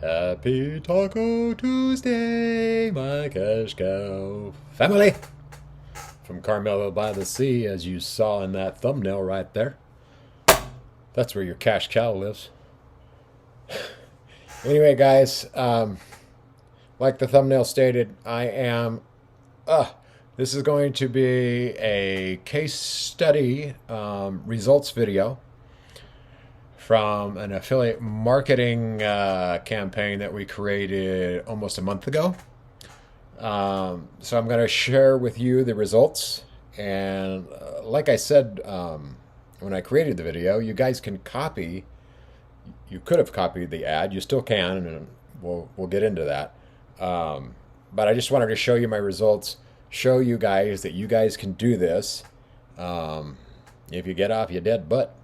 Happy Taco Tuesday, my cash cow family. From Carmelo by the Sea, as you saw in that thumbnail right there. That's where your cash cow lives. Anyway, guys, like the thumbnail stated, this is going to be a case study results video from an affiliate marketing campaign that we created almost a month ago. So I'm going to share with you the results. And like I said, when I created the video, you guys can copy. You could have copied the ad. You still can, and we'll get into that. But I just wanted to show you my results, show you guys that you guys can do this. If you get off your dead butt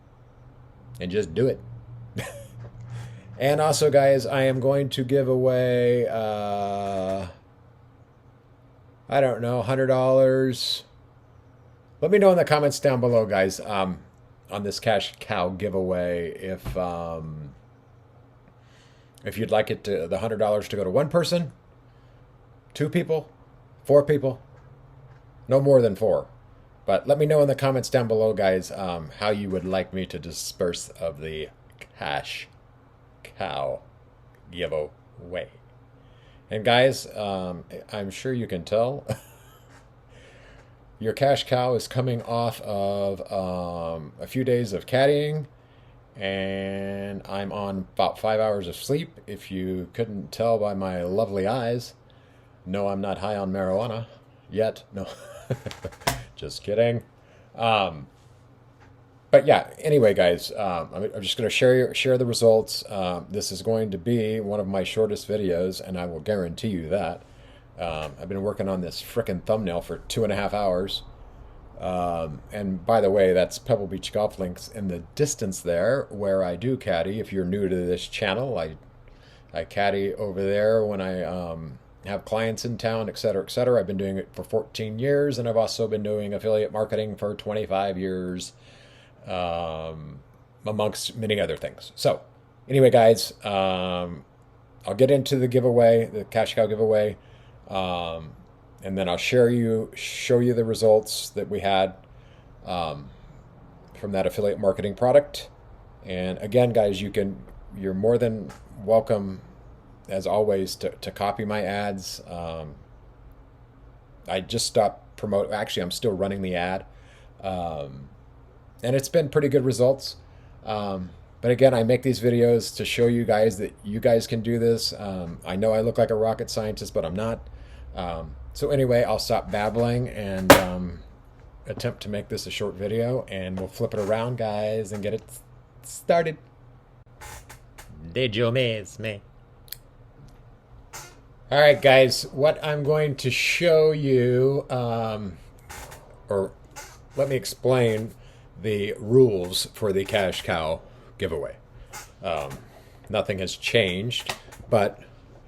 and just do it. And also, guys, I am going to give away, I don't know, $100. Let me know in the comments down below, guys, on this cash cow giveaway if you'd like the $100 to go to one person, two people, four people, no more than four. But let me know in the comments down below, guys, how you would like me to disperse of the cash cow giveaway. And guys, I'm sure you can tell your cash cow is coming off of a few days of caddying, and I'm on about 5 hours of sleep. If you couldn't tell by my lovely eyes, no, I'm not high on marijuana yet. No. Just kidding. But yeah, anyway, guys, I'm just going to share the results. This is going to be one of my shortest videos, and I will guarantee you that. I've been working on this frickin' thumbnail for 2.5 hours. And by the way, that's Pebble Beach Golf Links in the distance there, where I do caddy. If you're new to this channel, I caddy over there when I have clients in town, etc., etc. I've been doing it for 14 years, and I've also been doing affiliate marketing for 25 years, amongst many other things. So anyway, guys, I'll get into the giveaway, the cash cow giveaway, and then I'll show you the results that we had from that affiliate marketing product. And again, guys, you're more than welcome, as always, to copy my ads. I just stopped promoting. Actually, I'm still running the ad. And it's been pretty good results. But again, I make these videos to show you guys that you guys can do this. I know I look like a rocket scientist, but I'm not. So anyway, I'll stop babbling and attempt to make this a short video, and we'll flip it around, guys, and get it started. Did you miss me? All right, guys, what I'm going to show you, or let me explain the rules for the cash cow giveaway. Nothing has changed, but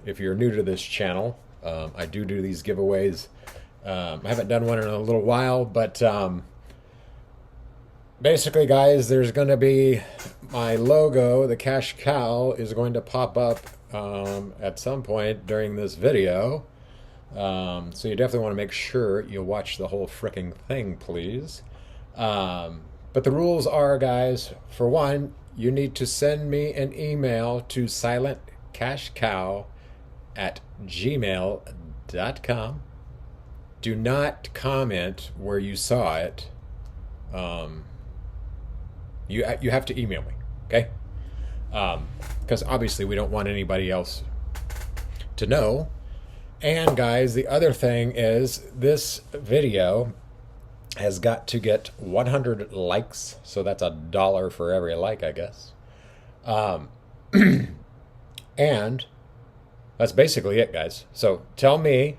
if you're new to this channel, I do these giveaways. I haven't done one in a little while, but basically, guys, there's going to be my logo. The cash cow is going to pop up at some point during this video. So you definitely want to make sure you watch the whole fricking thing, please. But the rules are, guys, for one, you need to send me an email to silentcashcow@gmail.com. Do not comment where you saw it. You have to email me, okay? Because obviously we don't want anybody else to know. And guys, the other thing is this video has got to get 100 likes, so that's $1 for every like, I guess. And that's basically it, guys. So tell me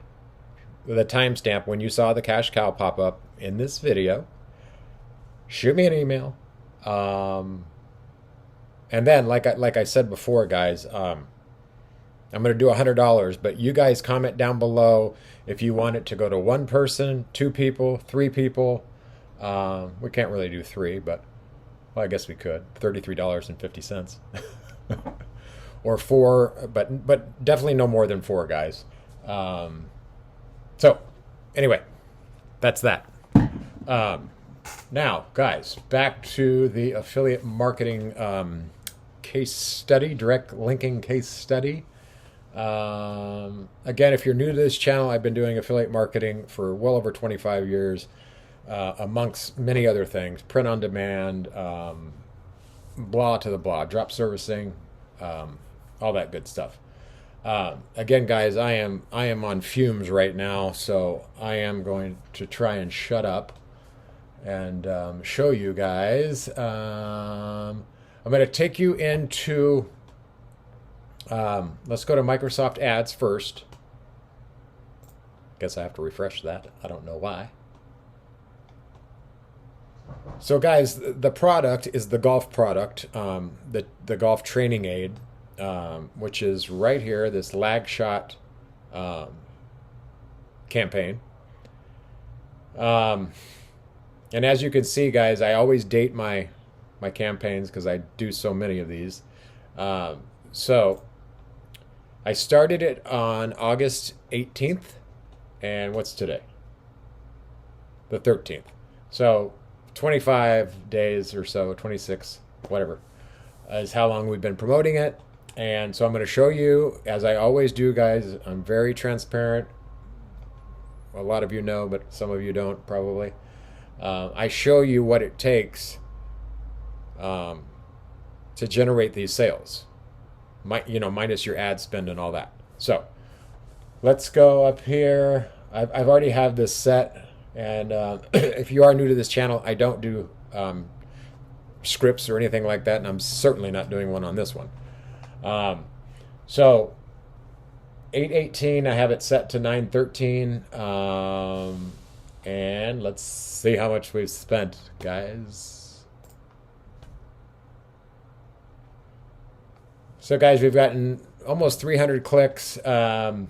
the timestamp when you saw the cash cow pop up in this video. Shoot me an email. And then, like I said before, guys, I'm going to do $100, but you guys comment down below if you want it to go to one person, two people, three people. We can't really do three, but well, I guess we could. $33.50. or 4, but definitely no more than 4 guys. So anyway, that's that. Now, guys, back to the affiliate marketing case study, direct linking case study. Again, if you're new to this channel, I've been doing affiliate marketing for well over 25 years, amongst many other things, print on demand, blah to the blah, drop servicing, all that good stuff. Again, guys, I am on fumes right now, so I am going to try and shut up and show you guys. I'm going to take you into, let's go to Microsoft Ads first. Guess I have to refresh that. I don't know why. So guys, the product is the golf product, the golf training aid, which is right here, this lag shot campaign. And as you can see, guys, I always date my campaigns because I do so many of these. So I started it on August 18th, and what's today? The 13th. So 25 days or so, 26, whatever, is how long we've been promoting it. And so I'm going to show you, as I always do, guys. I'm very transparent. A lot of you know, but some of you don't, probably. I show you what it takes to generate these sales, minus your ad spend and all that. So let's go up here. I've already have this set. And if you are new to this channel, I don't do scripts or anything like that, and I'm certainly not doing one on this one. So 8:18, I have it set to 9:13, and let's see how much we've spent, guys. So guys, we've gotten almost 300 clicks. I've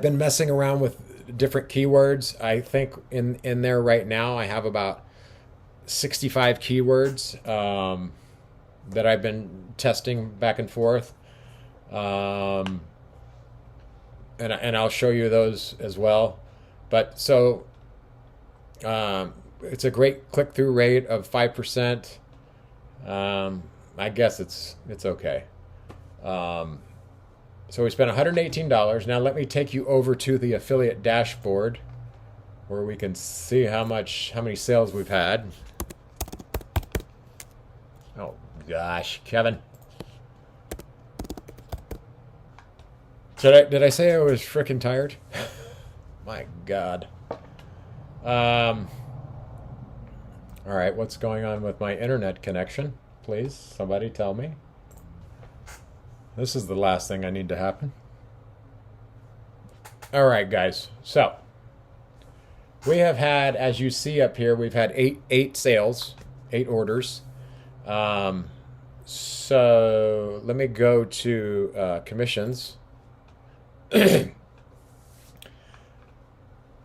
been messing around with different keywords. I think in there right now I have about 65 keywords that I've been testing back and forth, and I'll show you those as well. But so it's a great click-through rate of 5%. I guess it's okay. So we spent $118. Now let me take you over to the affiliate dashboard where we can see how many sales we've had. Oh gosh, Kevin. Did I say I was freaking tired? My God. All right, what's going on with my internet connection? Please, somebody tell me. This is the last thing I need to happen. All right, guys. So we have had, as you see up here, we've had eight sales, 8 orders. So let me go to commissions.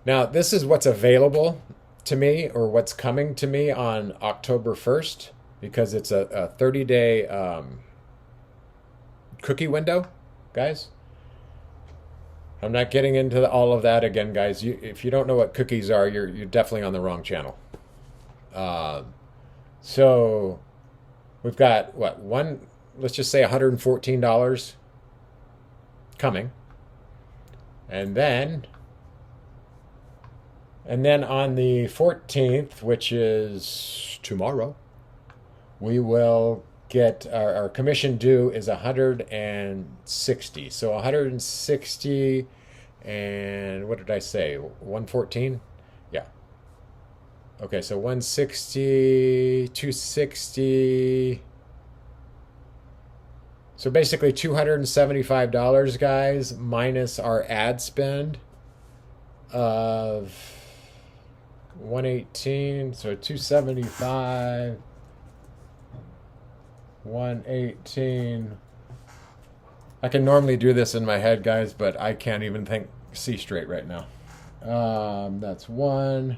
Now, this is what's available to me, or what's coming to me on October 1st, because it's a 30-day cookie window, guys. I'm not getting into all of that again, guys. If you don't know what cookies are, you're definitely on the wrong channel. So we've got let's just say $114 coming, and then on the 14th, which is tomorrow, we will get our commission due is 160. So 160, and what did I say? 114? Yeah. Okay, so 160, 260. So basically $275, guys, minus our ad spend of 118. So 275. 118. I can normally do this in my head, guys, but I can't even see straight right now. That's 1,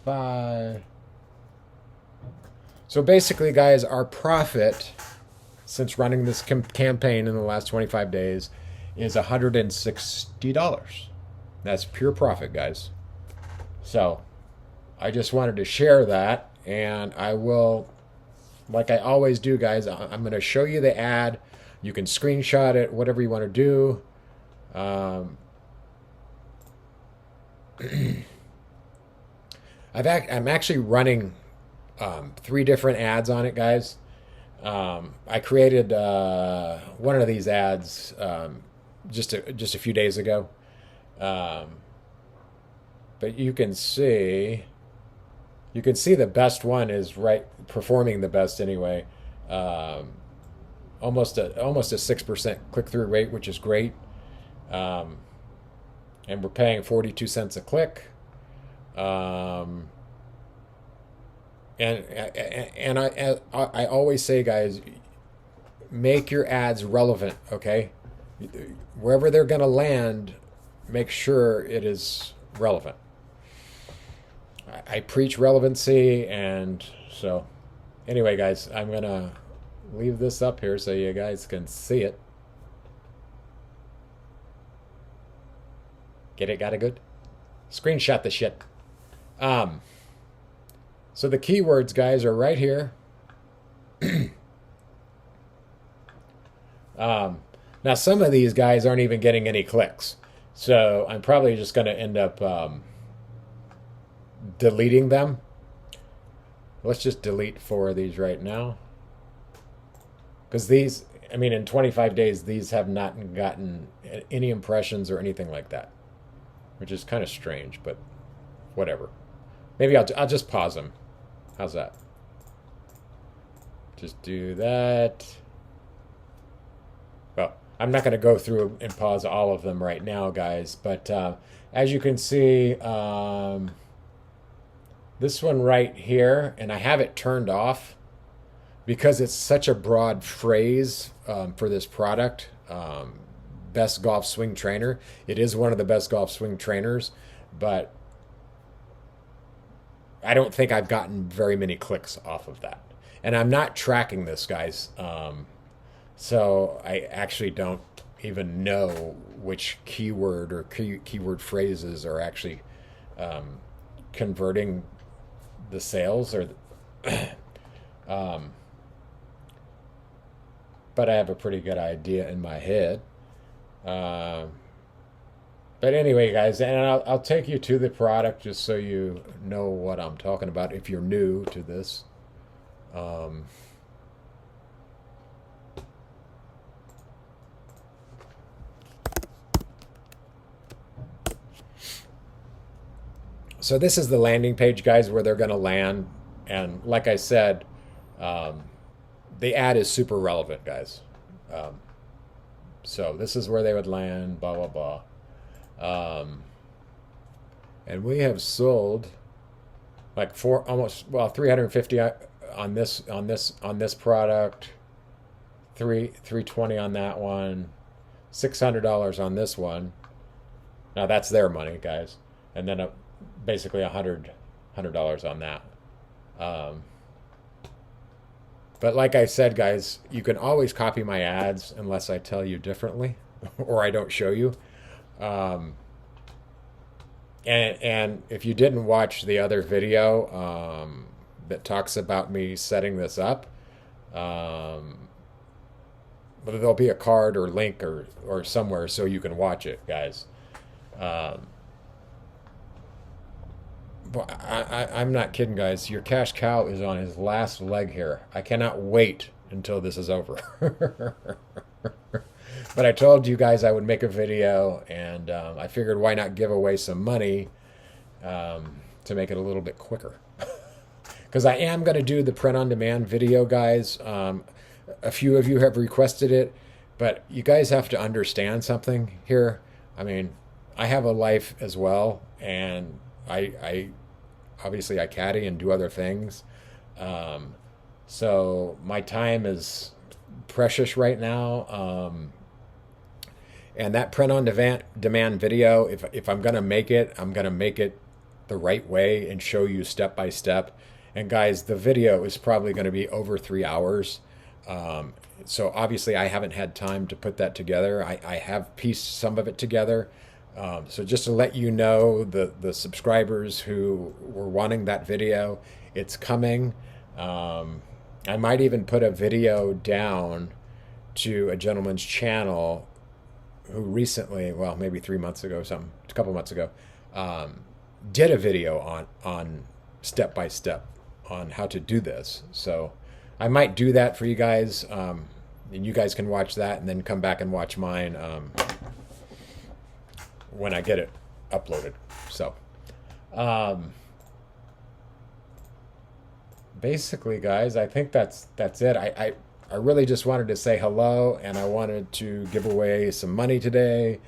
5. So basically, guys, our profit since running this campaign in the last 25 days is $160. That's pure profit, guys. So I just wanted to share that, and I will, like I always do, guys, I'm going to show you the ad. You can screenshot it, whatever you want to do. I'm actually running 3 different ads on it, guys. I created one of these ads just a few days ago, but you can see the best one is performing the best anyway. Almost a 6% click through rate, which is great. And we're paying 42 cents a click. And I always say, guys, make your ads relevant, okay? Wherever they're going to land, make sure it is relevant. I preach relevancy, and so anyway, guys, I'm going to leave this up here so you guys can see it. Get it? Got it good? Screenshot the shit. So the keywords, guys, are right here. Now, some of these guys aren't even getting any clicks. So I'm probably just going to end up deleting them. Let's just delete 4 of these right now. Because these, I mean, in 25 days, these have not gotten any impressions or anything like that. Which is kind of strange, but whatever. Maybe I'll just pause them. How's that? Just do that. Well, I'm not going to go through and pause all of them right now, guys. But as you can see, this one right here, and I have it turned off because it's such a broad phrase for this product. Best golf swing trainer. It is one of the best golf swing trainers, but I don't think I've gotten very many clicks off of that. And I'm not tracking this, guys. So I actually don't even know which keyword or keyword phrases are actually converting the sales or but I have a pretty good idea in my head. But anyway, guys, and I'll take you to the product just so you know what I'm talking about if you're new to this. So this is the landing page, guys, where they're going to land. And like I said, the ad is super relevant, guys. So this is where they would land, blah, blah, blah. And we have sold like 350 on this product, 320 on that one, $600 on this one. Now that's their money, guys, and then basically $100 on that. But like I said, guys, you can always copy my ads unless I tell you differently or I don't show you. And if you didn't watch the other video that talks about me setting this up, but there'll be a card or link or somewhere so you can watch it, guys. But I'm not kidding, guys. Your cash cow is on his last leg here. I cannot wait until this is over. But I told you guys I would make a video, and I figured why not give away some money to make it a little bit quicker. Because I am going to do the print-on-demand video, guys. A few of you have requested it, but you guys have to understand something here. I mean, I have a life as well, and I obviously I caddy and do other things. So my time is precious right now. And that print-on-demand video, if I'm going to make it, I'm going to make it the right way and show you step by step. And guys, the video is probably going to be over 3 hours. So obviously I haven't had time to put that together. I have pieced some of it together. So just to let you know, the subscribers who were wanting that video, it's coming. I might even put a video down to a gentleman's channel who recently, well, maybe 3 months ago, something, a couple months ago, did a video on step by step on how to do this. So I might do that for you guys, and you guys can watch that and then come back and watch mine when I get it uploaded. So basically, guys, I think that's it. I really just wanted to say hello, and I wanted to give away some money today.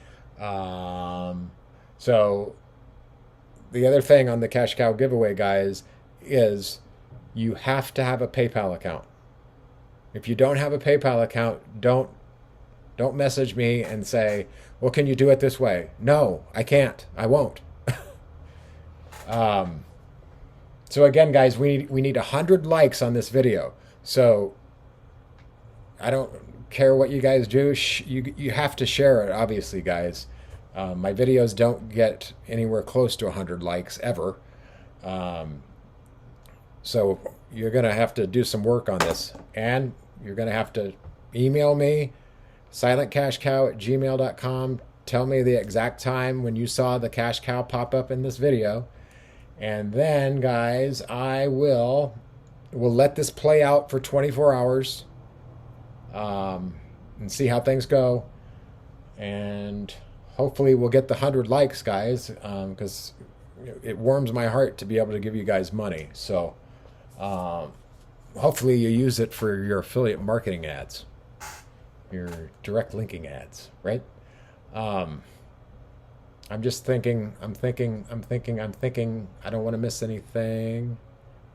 So the other thing on the Cash Cow giveaway, guys, is you have to have a PayPal account. If you don't have a PayPal account, don't message me and say, well, can you do it this way? No, I can't. I won't. So again, guys, we need 100 likes on this video. So I don't care what you guys do. You have to share it, obviously, guys. My videos don't get anywhere close to 100 likes ever. So you're going to have to do some work on this. And you're going to have to email me, silentcashcow@gmail.com. Tell me the exact time when you saw the cash cow pop up in this video. And then, guys, we'll let this play out for 24 hours and see how things go. And hopefully we'll get the 100 likes, guys, because it warms my heart to be able to give you guys money. So hopefully you use it for your affiliate marketing ads, your direct linking ads, right? I'm just thinking, I'm thinking, I don't want to miss anything.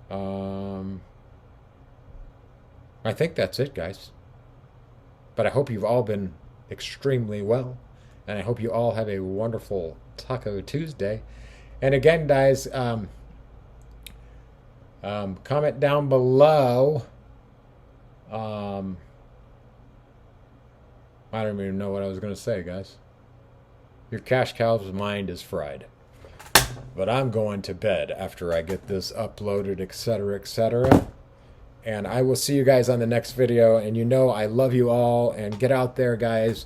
I think that's it, guys. But I hope you've all been extremely well. And I hope you all have a wonderful Taco Tuesday. And again, guys, comment down below. I don't even know what I was going to say, guys. Your cash cow's mind is fried. But I'm going to bed after I get this uploaded, etc., etc. And I will see you guys on the next video. And you know I love you all. And get out there, guys.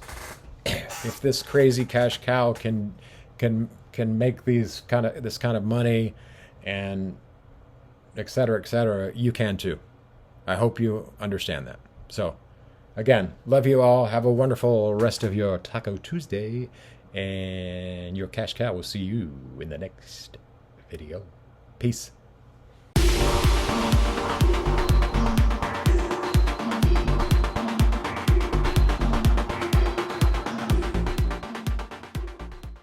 If this crazy cash cow can make this kind of money, and etc., etc., you can too. I hope you understand that. So, again, love you all. Have a wonderful rest of your Taco Tuesday. And your cash cow will see you in the next video. Peace.